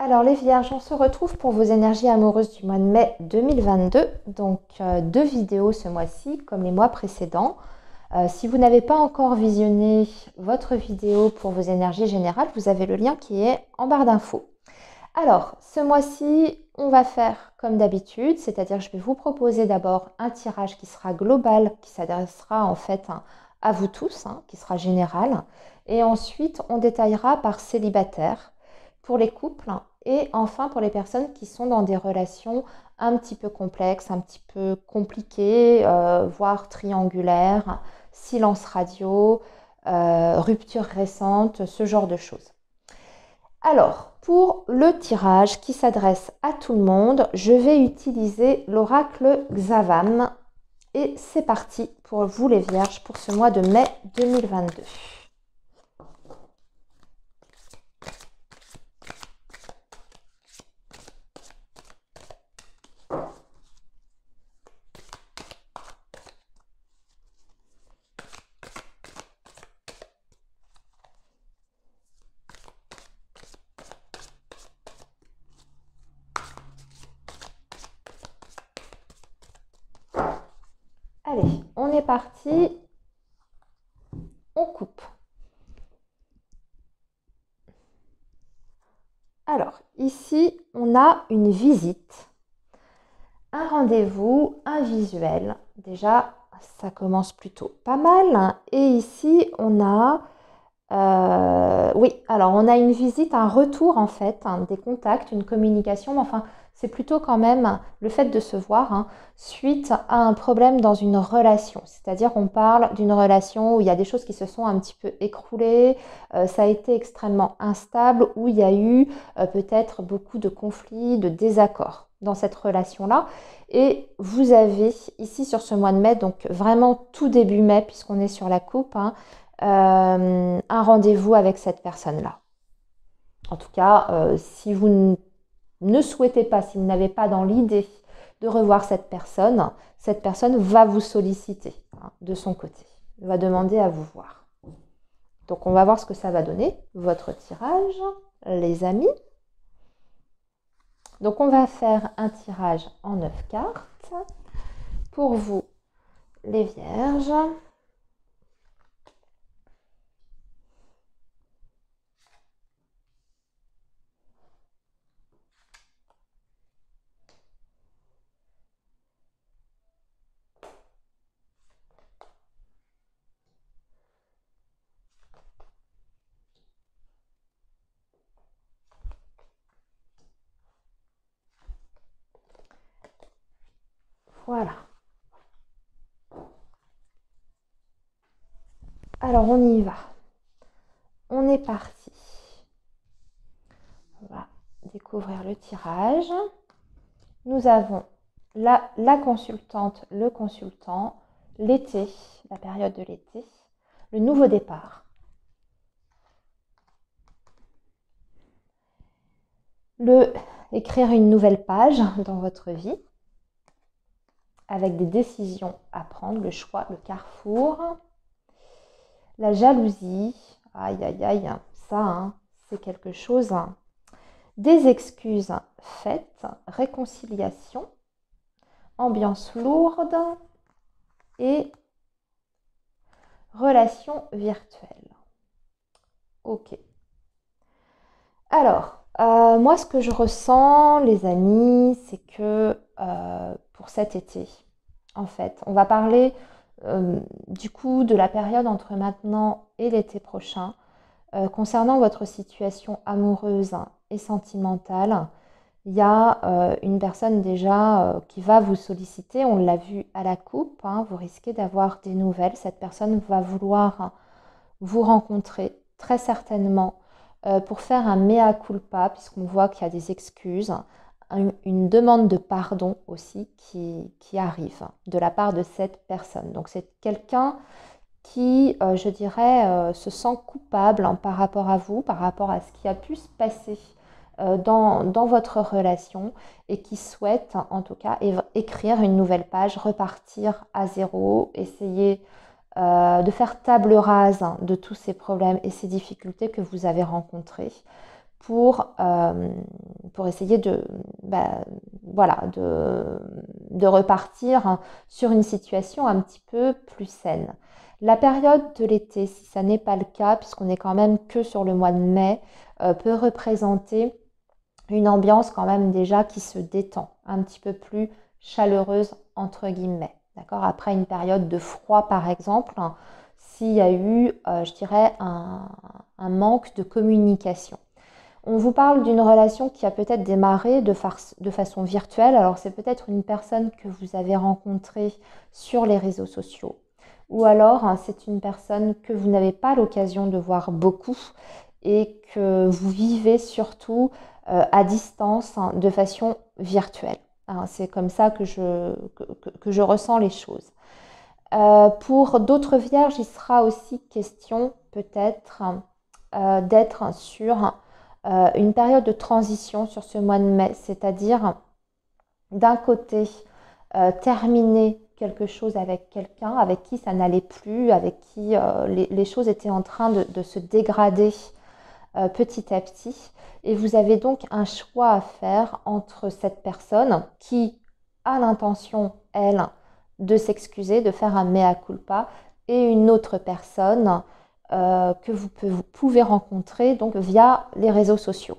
Alors les Vierges, on se retrouve pour vos énergies amoureuses du mois de mai 2022. Donc deux vidéos ce mois-ci comme les mois précédents. Si vous n'avez pas encore visionné votre vidéo pour vos énergies générales, vous avez le lien qui est en barre d'infos. Alors ce mois-ci, on va faire comme d'habitude, c'est-à-dire que je vais vous proposer d'abord un tirage qui sera global, qui s'adressera en fait à vous tous, qui sera général. Et ensuite, on détaillera par célibataire pour les couples et enfin pour les personnes qui sont dans des relations un petit peu complexes, un petit peu compliquées, voire triangulaires, silence radio, rupture récente, ce genre de choses. Alors, pour le tirage qui s'adresse à tout le monde, je vais utiliser l'oracle Xavam. Et c'est parti pour vous les Vierges pour ce mois de mai 2022. Allez, on est parti. On coupe. Alors, ici, on a une visite, un rendez-vous, un visuel. Déjà, ça commence plutôt pas mal. Et ici, on a... oui, alors on a une visite, un retour en fait, des contacts, une communication. Enfin, c'est plutôt quand même le fait de se voir suite à un problème dans une relation. C'est-à-dire on parle d'une relation où il y a des choses qui se sont un petit peu écroulées, ça a été extrêmement instable, où il y a eu peut-être beaucoup de conflits, de désaccords dans cette relation-là. Et vous avez ici sur ce mois de mai, donc vraiment tout début mai, puisqu'on est sur la coupe, un rendez-vous avec cette personne-là. En tout cas, si vous ne souhaitez pas, si vous n'avez pas dans l'idée de revoir cette personne va vous solliciter de son côté. Elle va demander à vous voir. Donc, on va voir ce que ça va donner, votre tirage, les amis. Donc, on va faire un tirage en 9 cartes. Pour vous, les Vierges. Voilà. Alors, on y va. On est parti. On va découvrir le tirage. Nous avons la consultante, le consultant, l'été, la période de l'été, le nouveau départ. Écrire une nouvelle page dans votre vie avec des décisions à prendre, le choix, le carrefour, la jalousie, aïe aïe aïe, ça c'est quelque chose, des excuses faites, réconciliation, ambiance lourde et relation virtuelle. Ok. Alors, moi, ce que je ressens, les amis, c'est que pour cet été, en fait, on va parler du coup de la période entre maintenant et l'été prochain. Concernant votre situation amoureuse et sentimentale, il y a une personne déjà qui va vous solliciter. On l'a vu à la coupe, vous risquez d'avoir des nouvelles. Cette personne va vouloir vous rencontrer très certainement pour faire un mea culpa, puisqu'on voit qu'il y a des excuses, une demande de pardon aussi qui arrive de la part de cette personne. Donc c'est quelqu'un qui, je dirais, se sent coupable par rapport à vous, par rapport à ce qui a pu se passer dans votre relation et qui souhaite en tout cas écrire une nouvelle page, repartir à zéro, essayer de faire table rase de tous ces problèmes et ces difficultés que vous avez rencontrés pour essayer voilà, de repartir sur une situation un petit peu plus saine. La période de l'été, si ça n'est pas le cas, puisqu'on est quand même que sur le mois de mai, peut représenter une ambiance quand même déjà qui se détend, un petit peu plus chaleureuse entre guillemets. D'accord? Après une période de froid par exemple, s'il y a eu, je dirais, un manque de communication. On vous parle d'une relation qui a peut-être démarré de façon virtuelle. Alors c'est peut-être une personne que vous avez rencontrée sur les réseaux sociaux. Ou alors c'est une personne que vous n'avez pas l'occasion de voir beaucoup et que vous vivez surtout à distance de façon virtuelle. C'est comme ça que je ressens les choses. Pour d'autres vierges, il sera aussi question peut-être d'être sur une période de transition sur ce mois de mai, c'est-à-dire d'un côté terminer quelque chose avec quelqu'un avec qui ça n'allait plus, avec qui les choses étaient en train de se dégrader petit à petit. Et vous avez donc un choix à faire entre cette personne qui a l'intention, elle, de s'excuser, de faire un mea culpa, et une autre personne que vous pouvez rencontrer donc via les réseaux sociaux.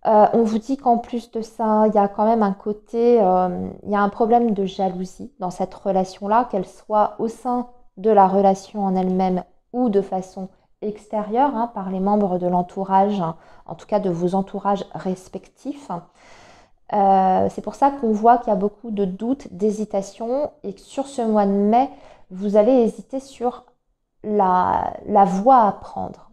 On vous dit qu'en plus de ça, il y a quand même un côté, il y a un problème de jalousie dans cette relation-là, qu'elle soit au sein de la relation en elle-même ou de façon extérieure, par les membres de l'entourage, en tout cas de vos entourages respectifs. C'est pour ça qu'on voit qu'il y a beaucoup de doutes, d'hésitations et que sur ce mois de mai, vous allez hésiter sur la voie à prendre.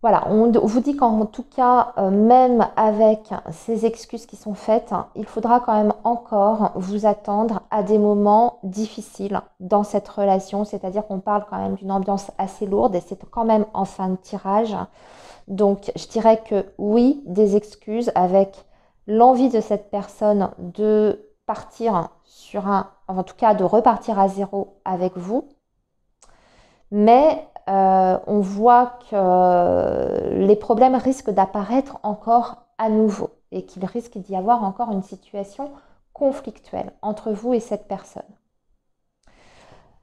Voilà, on vous dit qu'en tout cas, même avec ces excuses qui sont faites, il faudra quand même encore vous attendre à des moments difficiles dans cette relation, c'est-à-dire qu'on parle quand même d'une ambiance assez lourde et c'est quand même en fin de tirage. Donc, je dirais que oui, des excuses avec l'envie de cette personne de partir sur en tout cas de repartir à zéro avec vous, mais on voit que les problèmes risquent d'apparaître encore à nouveau et qu'il risque d'y avoir encore une situation conflictuelle entre vous et cette personne.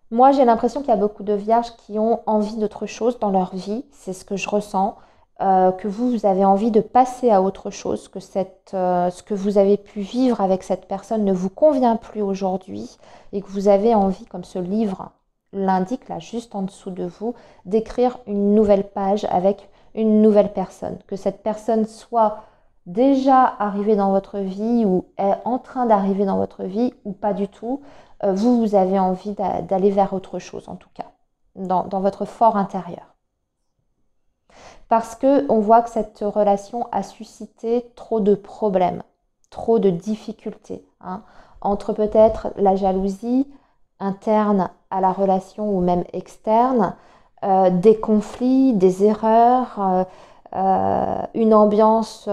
Moi, j'ai l'impression qu'il y a beaucoup de vierges qui ont envie d'autre chose dans leur vie, c'est ce que je ressens, que vous avez envie de passer à autre chose, que ce que vous avez pu vivre avec cette personne ne vous convient plus aujourd'hui et que vous avez envie, comme ce livre l'indique là juste en dessous de vous, d'écrire une nouvelle page avec une nouvelle personne. Que cette personne soit déjà arrivée dans votre vie ou est en train d'arriver dans votre vie ou pas du tout. Vous avez envie d'aller vers autre chose en tout cas, dans votre fort intérieur. Parce qu'on voit que cette relation a suscité trop de problèmes, trop de difficultés, entre peut-être la jalousie interne à la relation ou même externe, des conflits, des erreurs, une ambiance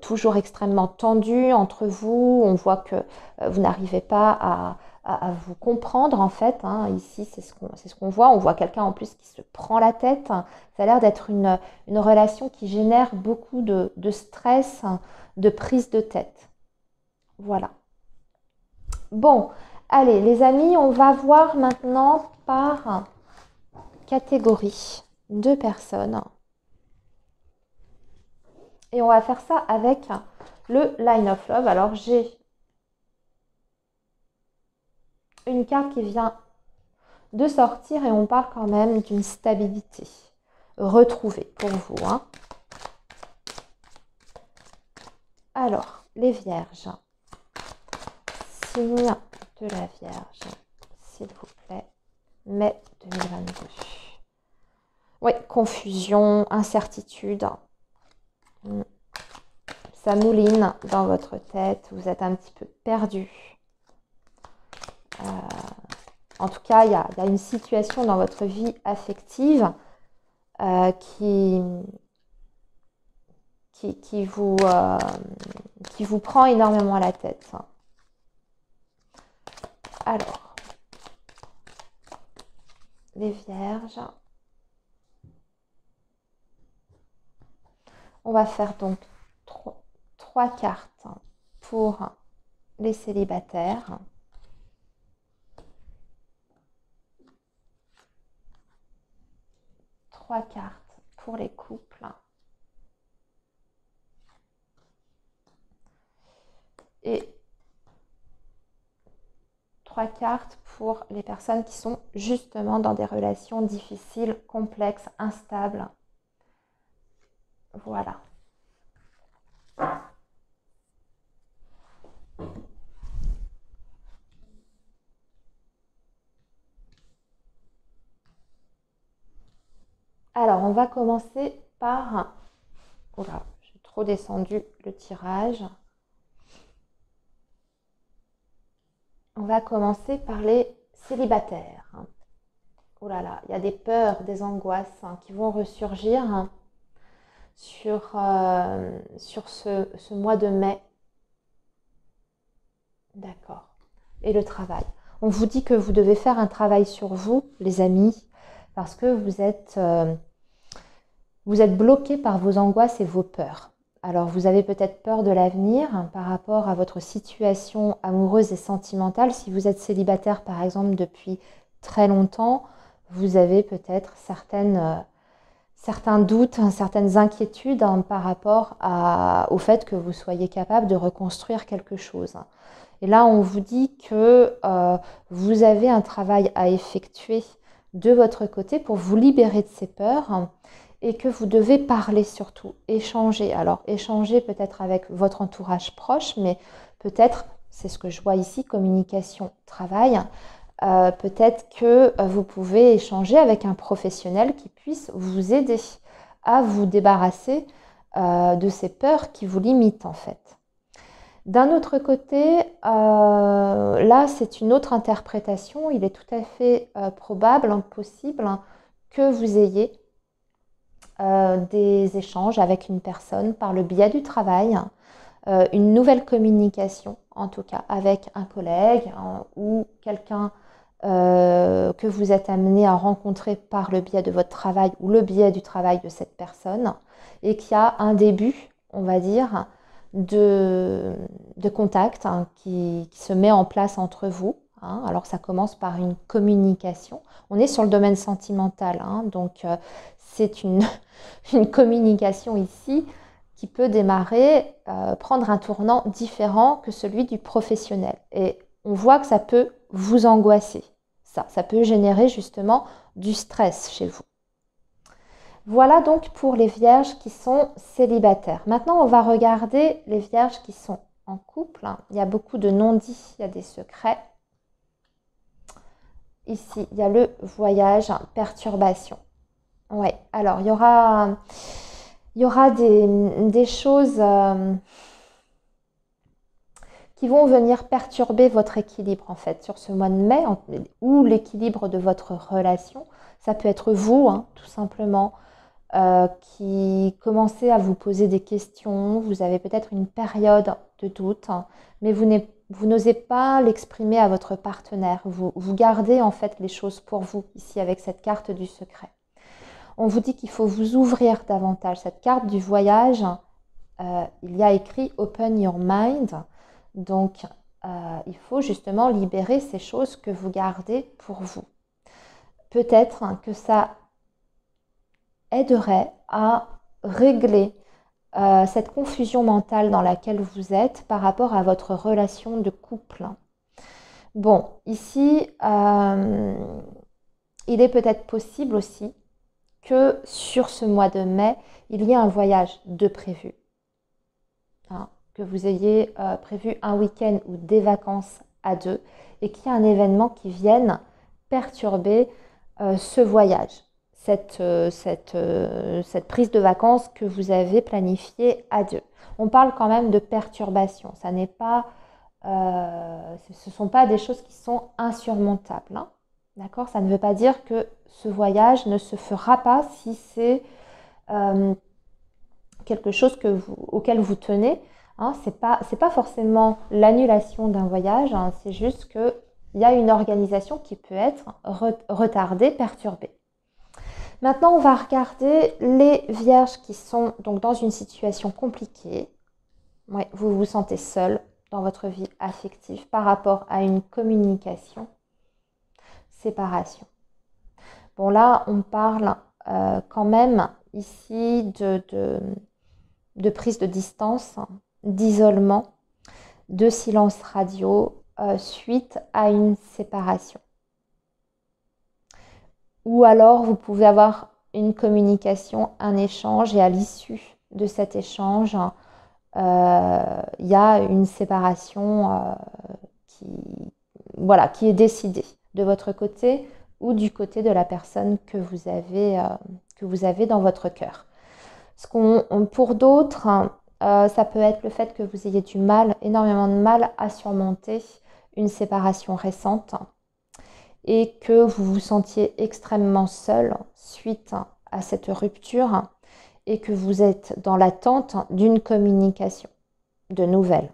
toujours extrêmement tendue entre vous. On voit que vous n'arrivez pas à vous comprendre en fait. Ici, c'est ce qu'on voit. On voit quelqu'un en plus qui se prend la tête. Ça a l'air d'être une relation qui génère beaucoup de stress, de prise de tête. Voilà. Bon, allez les amis, on va voir maintenant par catégorie de personnes. Et on va faire ça avec le Line of Love. Alors, j'ai une carte qui vient de sortir et on parle quand même d'une stabilité retrouvée pour vous. Alors, les vierges. Signe de la Vierge, s'il vous plaît. Mai 2022. Oui, confusion, incertitude. Ça mouline dans votre tête. Vous êtes un petit peu perdu. En tout cas, il y a une situation dans votre vie affective qui vous prend énormément à la tête. Alors, les vierges. On va faire donc trois cartes pour les célibataires. Trois cartes pour les couples. Et 3 cartes pour les personnes qui sont justement dans des relations difficiles, complexes, instables. Voilà. Alors, on va commencer par... Oula, j'ai trop descendu le tirage. On va commencer par les célibataires. Oh là là, il y a des peurs, des angoisses qui vont ressurgir sur ce mois de mai. D'accord. Et le travail. On vous dit que vous devez faire un travail sur vous, les amis, parce que vous êtes bloqués par vos angoisses et vos peurs. Alors, vous avez peut-être peur de l'avenir par rapport à votre situation amoureuse et sentimentale. Si vous êtes célibataire, par exemple, depuis très longtemps, vous avez peut-être certains doutes, certaines inquiétudes par rapport au fait que vous soyez capable de reconstruire quelque chose. Et là, on vous dit que vous avez un travail à effectuer de votre côté pour vous libérer de ces peurs et que vous devez parler surtout, échanger. Alors, échanger peut-être avec votre entourage proche, mais peut-être, c'est ce que je vois ici, communication, travail, peut-être que vous pouvez échanger avec un professionnel qui puisse vous aider à vous débarrasser de ces peurs qui vous limitent en fait. D'un autre côté, là c'est une autre interprétation. Il est tout à fait probable, possible que vous ayez des échanges avec une personne par le biais du travail, une nouvelle communication en tout cas avec un collègue ou quelqu'un que vous êtes amené à rencontrer par le biais de votre travail ou le biais du travail de cette personne et qu'il y a un début, on va dire, de contact qui se met en place entre vous. Alors ça commence par une communication. On est sur le domaine sentimental, donc c'est une communication ici qui peut démarrer, prendre un tournant différent que celui du professionnel. Et on voit que ça peut vous angoisser. Ça peut générer justement du stress chez vous. Voilà donc pour les vierges qui sont célibataires. Maintenant, on va regarder les vierges qui sont en couple. Il y a beaucoup de non-dits, il y a des secrets. Ici, il y a le voyage, perturbation. Ouais, alors il y aura des choses qui vont venir perturber votre équilibre en fait sur ce mois de mai ou l'équilibre de votre relation. Ça peut être vous, tout simplement, qui commencez à vous poser des questions. Vous avez peut-être une période de doute, mais vous n'osez pas l'exprimer à votre partenaire. Vous gardez en fait les choses pour vous ici avec cette carte du secret. On vous dit qu'il faut vous ouvrir davantage. Cette carte du voyage, il y a écrit « Open your mind ». Donc, il faut justement libérer ces choses que vous gardez pour vous. Peut-être que ça aiderait à régler cette confusion mentale dans laquelle vous êtes par rapport à votre relation de couple. Bon, ici, il est peut-être possible aussi que sur ce mois de mai, il y ait un voyage de prévu. Que vous ayez prévu un week-end ou des vacances à deux et qu'il y ait un événement qui vienne perturber ce voyage, cette prise de vacances que vous avez planifiée à deux. On parle quand même de perturbation, ça n'est pas, ce ne sont pas des choses qui sont insurmontables. D'accord ? Ça ne veut pas dire que ce voyage ne se fera pas si c'est quelque chose auquel vous tenez. C'est pas forcément l'annulation d'un voyage, c'est juste qu'il y a une organisation qui peut être retardée, perturbée. Maintenant, on va regarder les vierges qui sont donc dans une situation compliquée. Ouais, vous vous sentez seul dans votre vie affective par rapport à une communication, séparation. Bon, là, on parle quand même ici de prise de distance, d'isolement, de silence radio suite à une séparation. Ou alors, vous pouvez avoir une communication, un échange, et à l'issue de cet échange, il y a une séparation qui est décidée de votre côté ou du côté de la personne que vous avez dans votre cœur. Pour d'autres, ça peut être le fait que vous ayez énormément de mal à surmonter une séparation récente et que vous vous sentiez extrêmement seul suite à cette rupture et que vous êtes dans l'attente d'une communication, de nouvelles.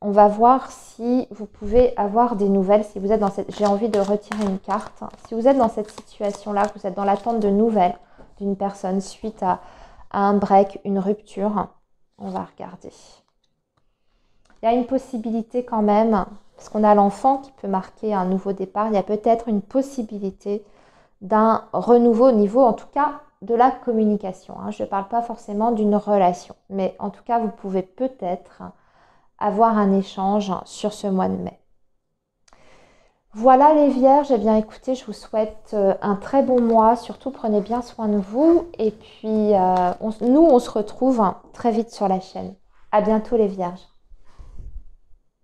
On va voir si vous pouvez avoir des nouvelles, si vous êtes dans cette... J'ai envie de retirer une carte. Si vous êtes dans cette situation-là, vous êtes dans l'attente de nouvelles d'une personne suite à un break, une rupture, on va regarder. Il y a une possibilité quand même, parce qu'on a l'enfant qui peut marquer un nouveau départ, il y a peut-être une possibilité d'un renouveau au niveau, en tout cas, de la communication. Je ne parle pas forcément d'une relation, mais en tout cas, vous pouvez peut-être avoir un échange sur ce mois de mai. Voilà les vierges, eh bien écoutez, je vous souhaite un très bon mois, surtout prenez bien soin de vous et puis on se retrouve très vite sur la chaîne. À bientôt les vierges.